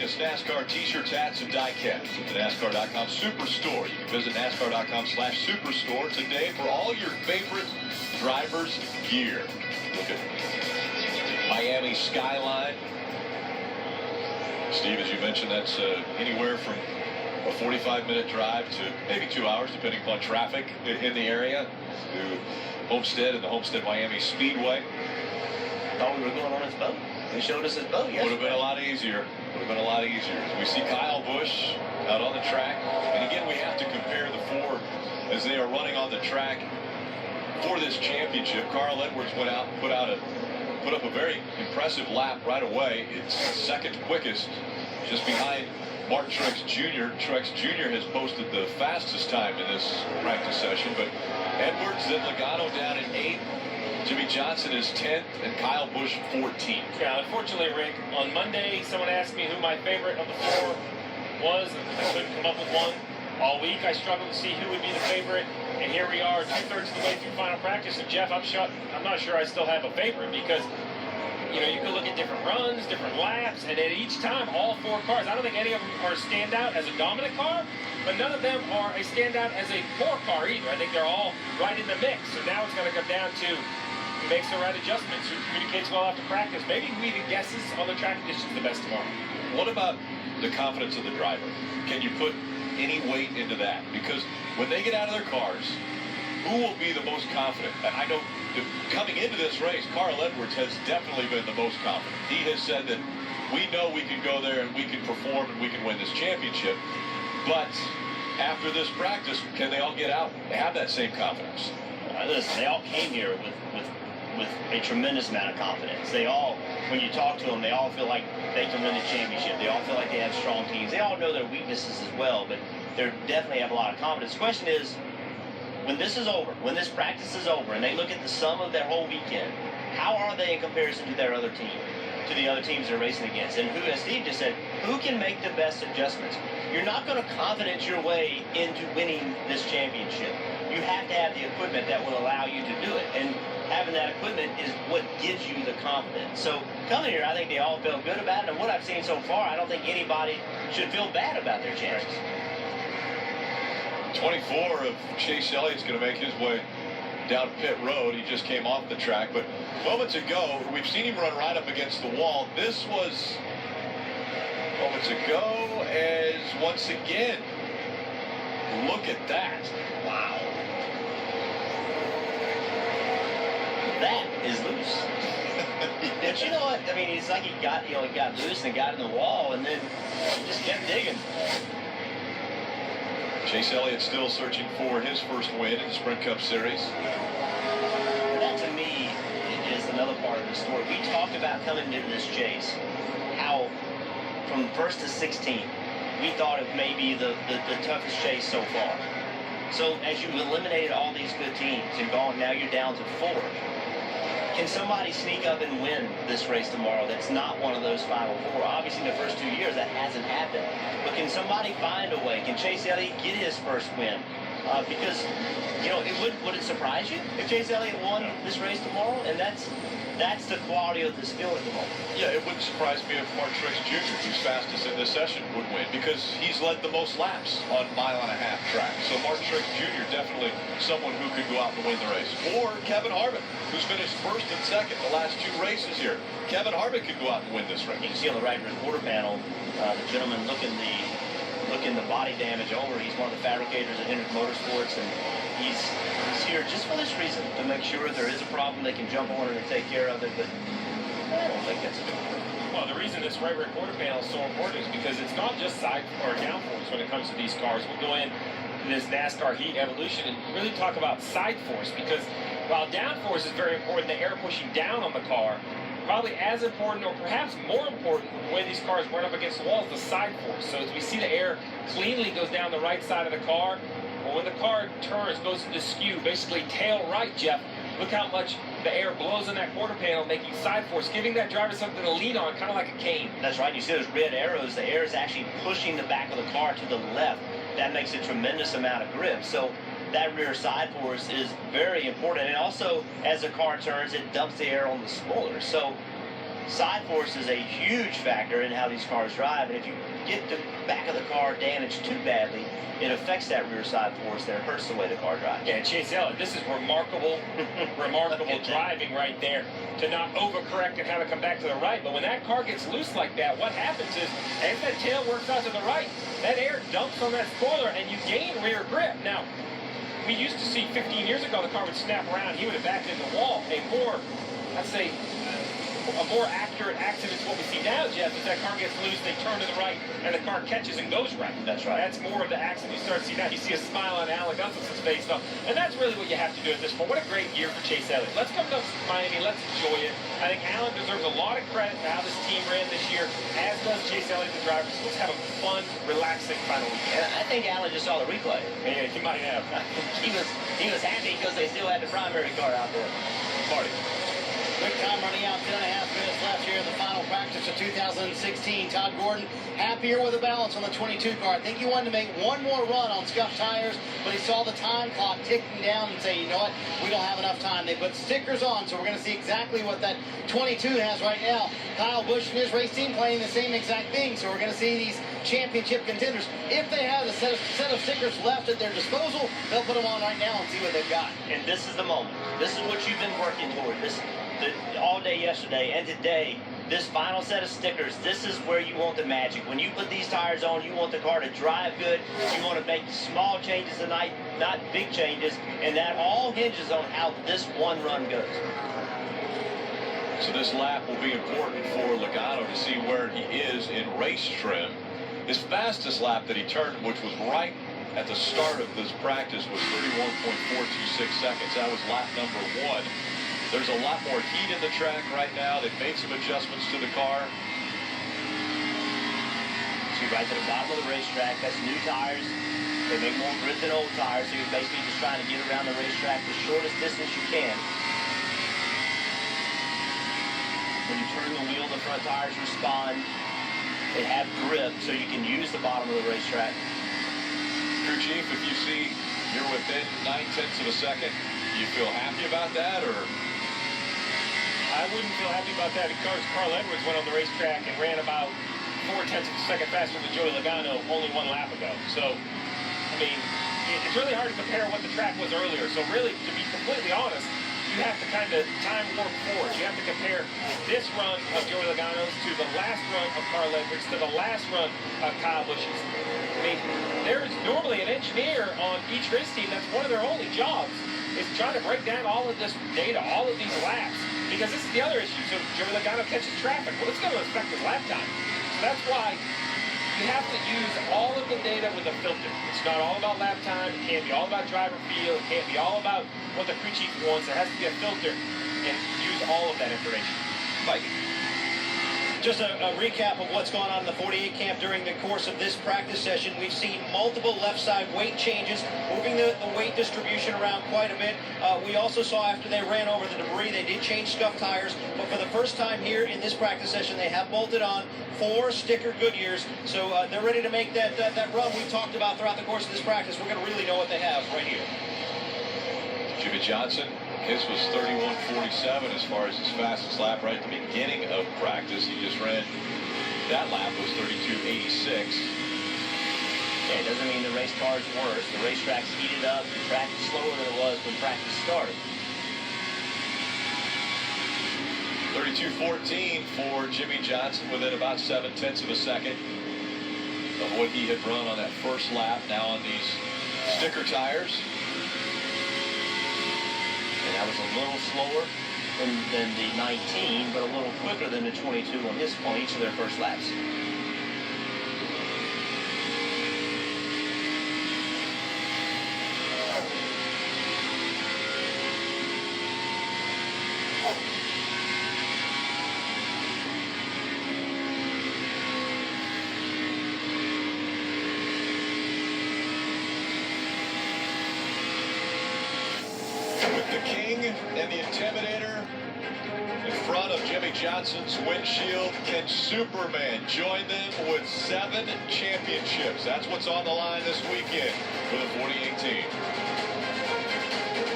us NASCAR t-shirts, hats, and die casts at the NASCAR.com Superstore. You can visit NASCAR.com/Superstore today for all your favorite drivers' gear. Look at Miami skyline. Steve, as you mentioned, that's anywhere from a 45-minute drive to maybe 2 hours, depending upon traffic in the area, to Homestead and the Homestead Miami Speedway. Thought we were going on his boat. They showed us his boat yesterday. Would have been a lot easier. Would have been a lot easier. We see Kyle Busch out on the track. And again, we have to compare the four as they are running on the track for this championship. Carl Edwards went out and put up a very impressive lap right away. It's second quickest, just behind Martin Truex Jr. Truex Jr. has posted the fastest time in this practice session, but Edwards, then Logano down in 8th. Jimmy Johnson is 10th, and Kyle Busch 14th. Yeah, unfortunately, Rick, on Monday, someone asked me who my favorite of the four was, and I couldn't come up with one. All week, I struggled to see who would be the favorite, and here we are, 2/3 of the way through final practice. And Jeff, I'm not sure I still have a favorite because, you know, you can look at different runs, different laps, and at each time, all four cars, I don't think any of them are a standout as a dominant car, but none of them are a standout as a poor car either. I think they're all right in the mix. So now it's going to come down to who makes the right adjustments, who communicates well after practice, maybe who even guesses on the track conditions the best tomorrow. What about the confidence of the driver? Can you put any weight into that? Because when they get out of their cars, who will be the most confident? I know coming into this race, Carl Edwards has definitely been the most confident. He has said that we know we can go there and we can perform and we can win this championship. But after this practice, can they all get out and have that same confidence? Listen, they all came here with a tremendous amount of confidence. They all, when you talk to them, they all feel like they can win the championship. They all feel like they have strong teams. They all know their weaknesses as well, but they definitely have a lot of confidence. The question is, when this is over, when this practice is over, and they look at the sum of their whole weekend, how are they in comparison to their other team, to the other teams they're racing against? And who, as Steve just said, who can make the best adjustments? You're not going to confidence your way into winning this championship. You have to have the equipment that will allow you to do it. And having that equipment is what gives you the confidence. So coming here, I think they all felt good about it. And what I've seen so far, I don't think anybody should feel bad about their chances. 24 of Chase Elliott's going to make his way down pit road. He just came off the track, but moments ago, we've seen him run right up against the wall. This was moments ago, as once again, look at that. Wow. That is loose. But you know what? I mean, it's like he got loose and got in the wall, and then he just kept digging. Chase Elliott still searching for his first win in the Sprint Cup Series. That, to me, is another part of the story. We talked about coming into this chase, how from 1st to 16th, we thought it may be the toughest chase so far. So as you eliminated all these good teams and now you're down to 4. Can somebody sneak up and win this race tomorrow that's not one of those final 4? Obviously, in the first 2 years, that hasn't happened. But can somebody find a way? Can Chase Elliott get his first win? Because, you know, would it surprise you if Chase Elliott won this race tomorrow? And that's the quality of the skill at the moment. Yeah, it wouldn't surprise me if Martin Truex Jr., who's fastest in this session, would win, because he's led the most laps on mile-and-a-half track. So Martin Truex Jr. definitely someone who could go out and win the race. Or Kevin Harvick, who's finished first and second the last 2 races here. Kevin Harvick could go out and win this race. You can see on the right rear quarter panel, the gentleman looking the body damage over. He's one of the fabricators at Hendrick Motorsports, and he's here just for this reason, to make sure there is a problem, they can jump on it and take care of it, but I don't think that's a good one. Well, the reason this right rear quarter panel is so important is because it's not just side or downforce when it comes to these cars. We'll go in this NASCAR heat evolution and really talk about side force, because while downforce is very important, the air pushing down on the car, probably as important or perhaps more important the way these cars run up against the wall is the side force. So as we see the air cleanly goes down the right side of the car, well, when the car turns, goes into skew, basically tail right, Jeff, look how much the air blows in that quarter panel, making side force, giving that driver something to lean on, kind of like a cane. That's right. You see those red arrows, the air is actually pushing the back of the car to the left. That makes a tremendous amount of grip. So that rear side force is very important. And also, as the car turns, it dumps the air on the spoiler. So side force is a huge factor in how these cars drive, and if you get the back of the car damaged too badly, it affects that rear side force there. It hurts the way the car drives. Yeah, Chase Elliott, this is remarkable driving right there, to not overcorrect and have it come back to the right. But when that car gets loose like that, what happens is, as that tail works out to the right, that air dumps on that spoiler and you gain rear grip. Now, we used to see 15 years ago the car would snap around, he would have backed into the wall. A more, I'd say, a more accurate accident to what we see now, Jeff, is that car gets loose, they turn to the right, and the car catches and goes right. That's right. That's more of the accident you start to see now. You see a smile on Alan Gunson's face, though. And that's really what you have to do at this point. What a great year for Chase Elliott. Let's come to Miami. Let's enjoy it. I think Alan deserves a lot of credit for how this team ran this year, as does Chase Elliott, the driver. So let's have a fun, relaxing final weekend. And I think Alan just saw the replay. Yeah, he might have. he was happy because they still had the primary car out there. Marty. Quick time running out, 10.5 minutes left here in the final practice of 2016. Todd Gordon happier with a balance on the 22 car. I think he wanted to make one more run on scuffed tires, but he saw the time clock ticking down and say, you know what, we don't have enough time. They put stickers on, so we're going to see exactly what that 22 has right now. Kyle Busch and his race team playing the same exact thing, so we're going to see these championship contenders. If they have a set of stickers left at their disposal, they'll put them on right now and see what they've got. And this is the moment. This is what you've been working toward. All day yesterday and today, this final set of stickers, this is where you want the magic. When you put these tires on, you want the car to drive good. You want to make small changes tonight, not big changes, and that all hinges on how this one run goes. So this lap will be important for Logano to see where he is in race trim. His fastest lap that he turned, which was right at the start of this practice, was 31.426 seconds. That was lap number 1. There's a lot more heat in the track right now. They've made some adjustments to the car. See, right to the bottom of the racetrack, that's new tires. They make more grip than old tires, so you're basically just trying to get around the racetrack the shortest distance you can. When you turn the wheel, the front tires respond. They have grip, so you can use the bottom of the racetrack. Crew chief, if you see you're within 9/10 of a second, you feel happy about that, or? I wouldn't feel happy about that because Carl Edwards went on the racetrack and ran about 0.4 of a second faster than Joey Logano only 1 lap ago. So, I mean, it's really hard to compare what the track was earlier. So really, to be completely honest, you have to kind of time warp forward. You have to compare this run of Joey Logano's to the last run of Carl Edwards to the last run of Kyle Busch's. I mean, there's normally an engineer on each race team that's one of their only jobs is trying to break down all of this data, all of these laps. Because this is the other issue. So Joey Logano catches traffic. Well, it's going to affect his lap time. So that's why you have to use all of the data with a filter. It's not all about lap time. It can't be all about driver feel. It can't be all about what the crew chief wants. There has to be a filter and use all of that information. Mike. Just a recap of what's gone on in the 48 camp during the course of this practice session. We've seen multiple left side weight changes, moving the weight distribution around quite a bit. We also saw after they ran over the debris, they did change scuff tires. But for the first time here in this practice session, they have bolted on 4 sticker Goodyears. So they're ready to make that run we talked about throughout the course of this practice. We're going to really know what they have right here. Jimmy Johnson. His was 31.47 as far as his fastest lap right at the beginning of practice. He just ran, that lap was 32.86. Yeah, it doesn't mean the race car is worse. The racetrack's heated up. The track is slower than it was when practice started. 32.14 for Jimmy Johnson, within about 7/10 of a second of what he had run on that first lap. Now on these sticker tires. And that was a little slower than the 19, but a little quicker than the 22 on each of their first laps. The King and the Intimidator in front of Jimmy Johnson's windshield. Can Superman join them with 7 championships? That's what's on the line this weekend for the 48 team.